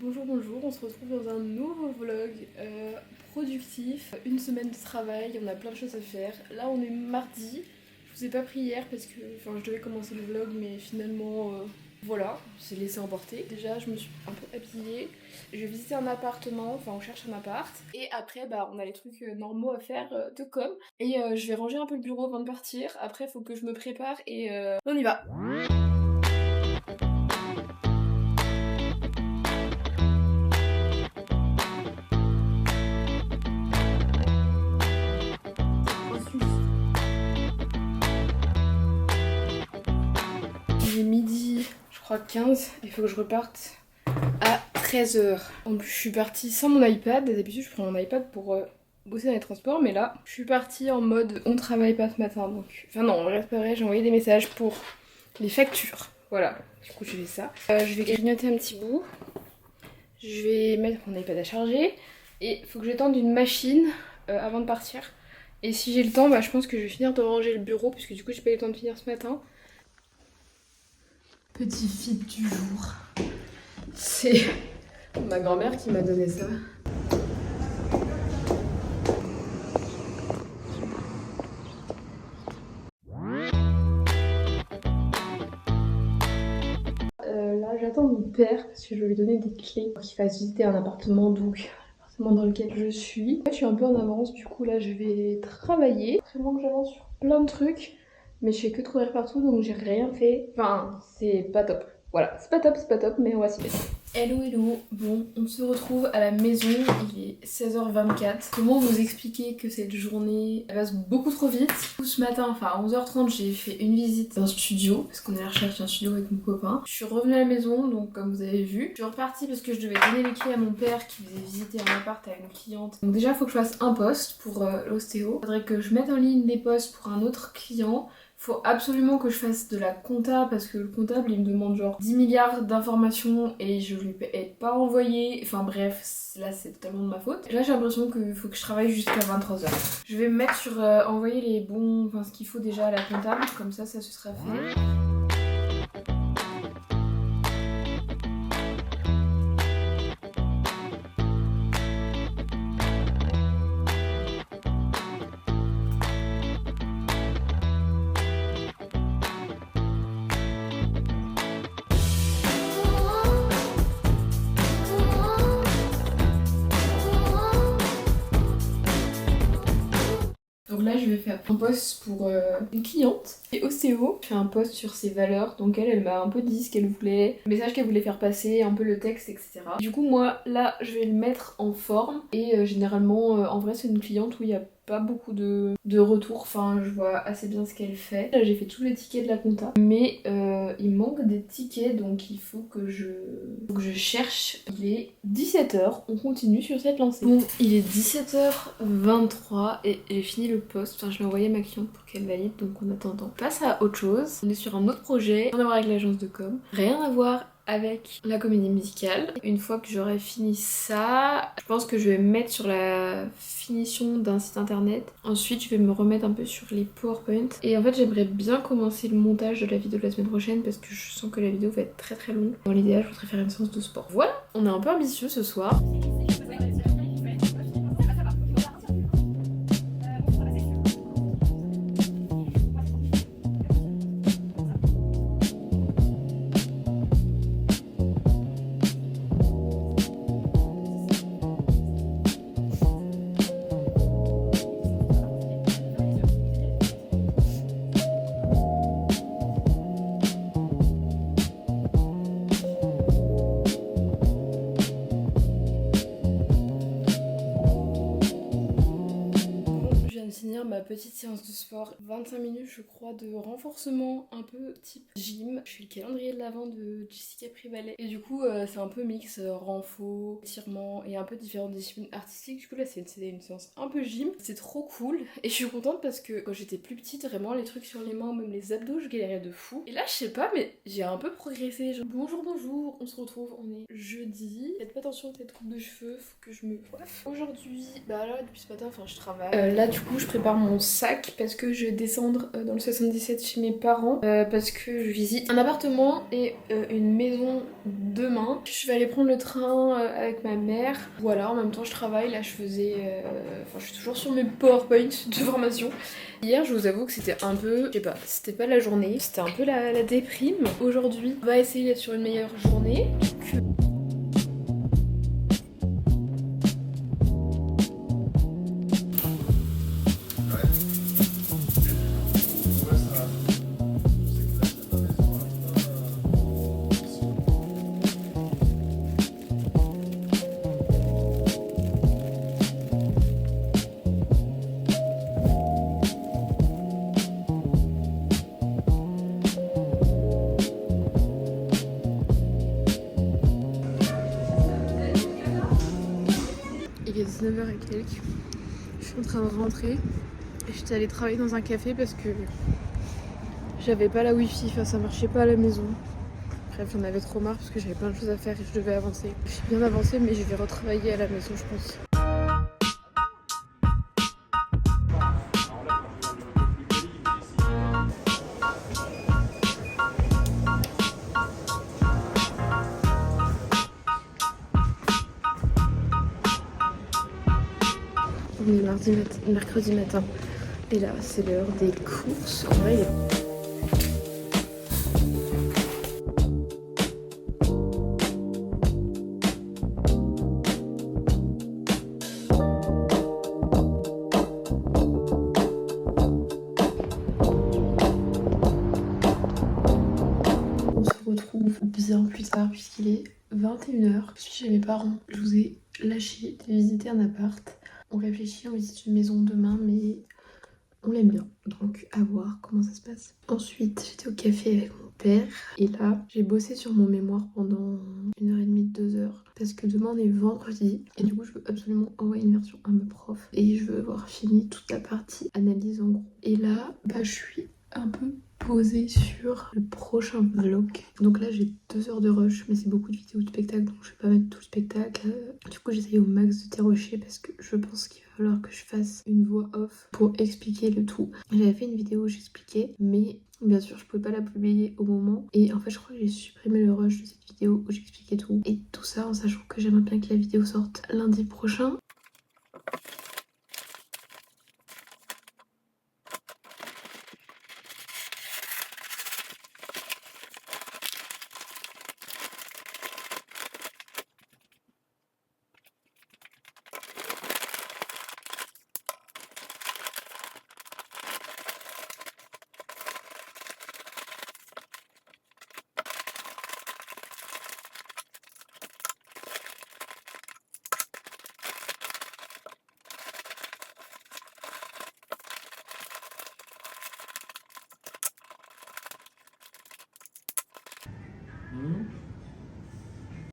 Bonjour, bonjour, on se retrouve dans un nouveau vlog productif. Une semaine de travail, on a plein de choses à faire. Là on est mardi, je vous ai pas pris hier parce que je devais commencer le vlog mais finalement voilà, on s'est laissé emporter. Déjà je me suis un peu habillée, je vais visiter un appartement, enfin on cherche un appart. Et après on a les trucs normaux à faire de com. Et je vais ranger un peu le bureau avant de partir. Après faut que je me prépare et on y va. Il est midi, je crois 15, il faut que je reparte à 13h. En plus, je suis partie sans mon iPad. D'habitude, je prends mon iPad pour bosser dans les transports, mais là, je suis partie en mode on travaille pas ce matin. Donc, enfin, non, on reste pas vrai, j'ai envoyé des messages pour les factures. Voilà, du coup, j'ai fait ça. Je vais grignoter un petit bout. Je vais mettre mon iPad à charger. Et il faut que j'étende une machine avant de partir. Et si j'ai le temps, je pense que je vais finir de ranger le bureau, puisque du coup, j'ai pas eu le temps de finir ce matin. Petit feed du jour. C'est ma grand-mère qui m'a donné ça. Là j'attends mon père parce que je vais lui donner des clés pour qu'il fasse visiter un appartement, donc l'appartement dans lequel je suis. Je suis un peu en avance, du coup là je vais travailler. C'est vraiment que j'avance sur plein de trucs, mais je fais que courir partout donc j'ai rien fait. Enfin, c'est pas top. Voilà, c'est pas top, mais on va s'y mettre. Hello hello, bon on se retrouve à la maison, il est 16h24. Comment vous expliquer que cette journée elle passe beaucoup trop vite. Ce matin, enfin à 11h30 j'ai fait une visite d'un studio, parce qu'on est à la recherche d'un studio avec mon copain. Je suis revenue à la maison, donc comme vous avez vu. Je suis repartie parce que je devais donner les clés à mon père qui faisait visiter un appart à une cliente. Donc déjà il faut que je fasse un post pour l'ostéo. Il faudrait que je mette en ligne des posts pour un autre client. Faut absolument que je fasse de la compta parce que le comptable il me demande genre 10 milliards d'informations et je lui ai pas envoyé. Enfin bref, là c'est totalement de ma faute. Là j'ai l'impression qu'il faut que je travaille jusqu'à 23h. Je vais me mettre sur envoyer les bons, enfin ce qu'il faut déjà à la comptable, comme ça se sera fait. Donc là, je vais faire un post pour une cliente et OCO. Je fais un post sur ses valeurs, donc elle m'a un peu dit ce qu'elle voulait, le message qu'elle voulait faire passer, un peu le texte, etc. Du coup, moi, là, je vais le mettre en forme et généralement, en vrai, c'est une cliente où il y a pas beaucoup de retours, enfin je vois assez bien ce qu'elle fait. Là j'ai fait tous les tickets de la compta, mais il manque des tickets donc il faut que je cherche. Il est 17h, on continue sur cette lancée. Bon, il est 17h23 et j'ai fini le post, enfin je l'ai envoyé à ma cliente pour qu'elle valide, donc en attendant. On passe à autre chose, on est sur un autre projet, rien à voir avec l'agence de com, rien à voir avec la comédie musicale. Une fois que j'aurai fini ça, je pense que je vais me mettre sur la finition d'un site internet. Ensuite, je vais me remettre un peu sur les PowerPoint. Et en fait, j'aimerais bien commencer le montage de la vidéo de la semaine prochaine parce que je sens que la vidéo va être très très longue. Dans l'idéal, je voudrais faire une séance de sport. Voilà, on est un peu ambitieux ce soir. Finir ma petite séance de sport, 25 minutes je crois de renforcement un peu type gym. Je fais le calendrier de l'avant de Jessica Privalet et du coup c'est un peu mix renfo, étirement et un peu différentes disciplines artistiques. Du coup là c'est une séance un peu gym, c'est trop cool et je suis contente parce que quand j'étais plus petite vraiment les trucs sur les mains, même les abdos je galérais de fou. Et là je sais pas mais j'ai un peu progressé. Bonjour, on se retrouve, on est jeudi. Faites pas attention à cette coupe de cheveux, faut que je me coiffe. Aujourd'hui, là depuis ce matin, enfin je travaille. Là du coup je prépare mon mon sac parce que je vais descendre dans le 77 chez mes parents parce que je visite un appartement et une maison demain. Je vais aller prendre le train avec ma mère. Voilà, en même temps je travaille. Là je faisais... Enfin je suis toujours sur mes PowerPoint de formation. Hier je vous avoue que c'était un peu... Je sais pas, c'était pas la journée. C'était un peu la déprime. Aujourd'hui on va essayer d'être sur une meilleure journée. Il est 19h et quelques. Je suis en train de rentrer. Et j'étais allée travailler dans un café parce que j'avais pas la wifi, enfin ça marchait pas à la maison. Bref, j'en avais trop marre parce que j'avais plein de choses à faire et je devais avancer. J'ai bien avancé mais je vais retravailler à la maison je pense. On est mercredi matin. Et là, c'est l'heure des courses. En vrai, on se retrouve bien plus tard puisqu'il est 21h. Je suis chez mes parents. Je vous ai lâché de visiter un appart. On réfléchit, on visite une maison demain, mais on l'aime bien. Donc à voir comment ça se passe. Ensuite, j'étais au café avec mon père. Et là, j'ai bossé sur mon mémoire pendant 1h30, 2h. Parce que demain on est vendredi. Et du coup, je veux absolument envoyer une version à ma prof. Et je veux avoir fini toute la partie analyse en gros. Et là, je suis un peu posée sur le prochain vlog. Donc là j'ai 2 heures de rush mais c'est beaucoup de vidéos de spectacle donc je vais pas mettre tout le spectacle. Du coup j'essaye au max de dérocher parce que je pense qu'il va falloir que je fasse une voix off pour expliquer le tout. J'avais fait une vidéo où j'expliquais mais bien sûr je pouvais pas la publier au moment et en fait je crois que j'ai supprimé le rush de cette vidéo où j'expliquais tout et tout ça en sachant que j'aimerais bien que la vidéo sorte lundi prochain.